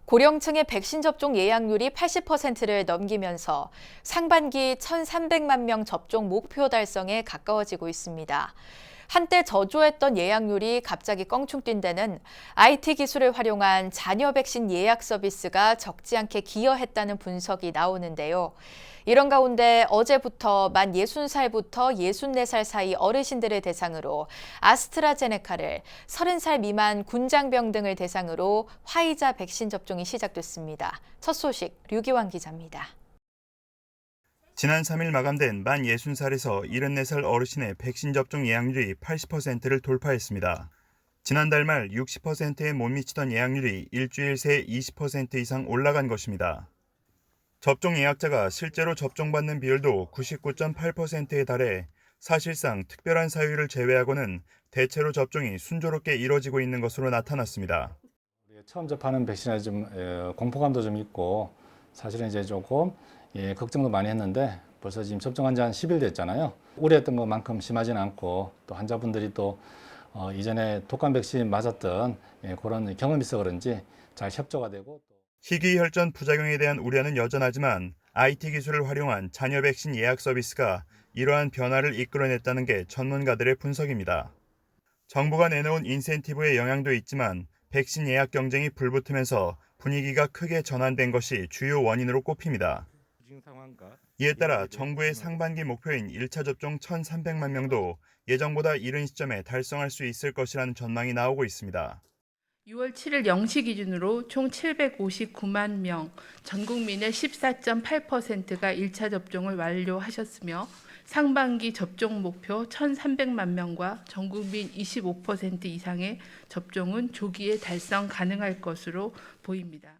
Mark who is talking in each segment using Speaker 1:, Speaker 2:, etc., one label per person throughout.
Speaker 1: 고령층의 백신 접종 예약률이 80%를 넘기면서 상반기 1,300만 명 접종 목표 달성에 가까워지고 있습니다. 한때 저조했던 예약률이 갑자기 껑충 뛴 데는 IT 기술을 활용한 자녀 백신 예약 서비스가 적지 않게 기여했다는 분석이 나오는데요. 이런 가운데 어제부터 만 60살부터 64살 사이 어르신들을 대상으로 아스트라제네카를 30살 미만 군장병 등을 대상으로 화이자 백신 접종이 시작됐습니다. 첫 소식 류기환 기자입니다.
Speaker 2: 지난 3일 마감된 만 60살에서 74살 어르신의 백신 접종 예약률이 80%를 돌파했습니다. 지난달 말 60%에 못 미치던 예약률이 일주일 새 20% 이상 올라간 것입니다. 접종 예약자가 실제로 접종받는 비율도 99.8%에 달해 사실상 특별한 사유를 제외하고는 대체로 접종이 순조롭게 이뤄지고 있는 것으로 나타났습니다.
Speaker 3: 처음 접하는 백신에 좀 공포감도 좀 있고 사실은 이제 조금 걱정도 많이 했는데 벌써 지금 접종한 지 한 10일 됐잖아요. 우려했던 것만큼 심하지는 않고 또 환자분들이 또 이전에 독감 백신 맞았던 그런 경험이 있어 그런지 잘 협조가 되고
Speaker 2: 희귀혈전 부작용에 대한 우려는 여전하지만 IT 기술을 활용한 자녀 백신 예약 서비스가 이러한 변화를 이끌어냈다는 게 전문가들의 분석입니다. 정부가 내놓은 인센티브의 영향도 있지만 백신 예약 경쟁이 불붙으면서 분위기가 크게 전환된 것이 주요 원인으로 꼽힙니다. 이에 따라 정부의 상반기 목표인 1차 접종 1,300만 명도 예정보다 이른 시점에 달성할 수 있을 것이라는 전망이 나오고 있습니다.
Speaker 4: 6월 7일 0시 기준으로 총 759만 명, 전 국민의 14.8%가 1차 접종을 완료하셨으며 상반기 접종 목표 1,300만 명과 전 국민 25% 이상의 접종은 조기에 달성 가능할 것으로 보입니다.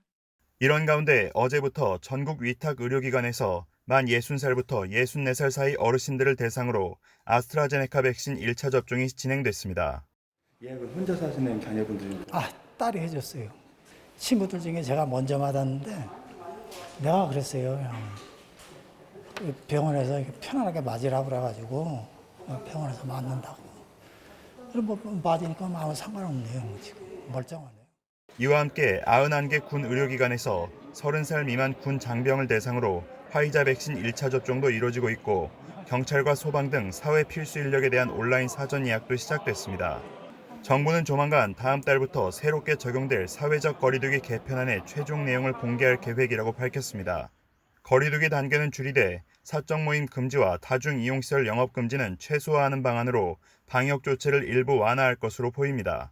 Speaker 2: 이런 가운데 어제부터 전국 위탁 의료기관에서 만 60살부터 64살 사이 어르신들을 대상으로 아스트라제네카 백신 1차 접종이 진행됐습니다.
Speaker 5: 예약을 혼자 사시는 자녀분들이
Speaker 6: 딸이 해줬어요. 친구들 중에 제가 먼저 맞았는데 내가 그랬어요. 그냥 병원에서 편안하게 맞으라고 그래가지고 병원에서 맞는다고. 그럼 뭐 맞으니까 아무 상관없네요. 지금 멀쩡하네요.
Speaker 2: 이와 함께 91개 군 의료기관에서 30살 미만 군 장병을 대상으로 화이자 백신 1차 접종도 이뤄지고 있고 경찰과 소방 등 사회 필수 인력에 대한 온라인 사전 예약도 시작됐습니다. 정부는 조만간 다음 달부터 새롭게 적용될 사회적 거리두기 개편안의 최종 내용을 공개할 계획이라고 밝혔습니다. 거리두기 단계는 줄이되 사적 모임 금지와 다중 이용시설 영업 금지는 최소화하는 방안으로 방역 조치를 일부 완화할 것으로 보입니다.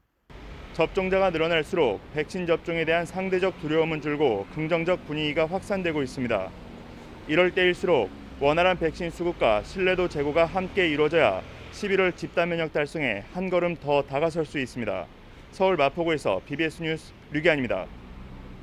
Speaker 2: 접종자가 늘어날수록 백신 접종에 대한 상대적 두려움은 줄고 긍정적 분위기가 확산되고 있습니다. 이럴 때일수록 원활한 백신 수급과 신뢰도 제고가 함께 이루어져야 11월 집단 면역 달성에 한 걸음 더 다가설 수 있습니다. 서울 마포구에서 BBS 뉴스 류기환입니다.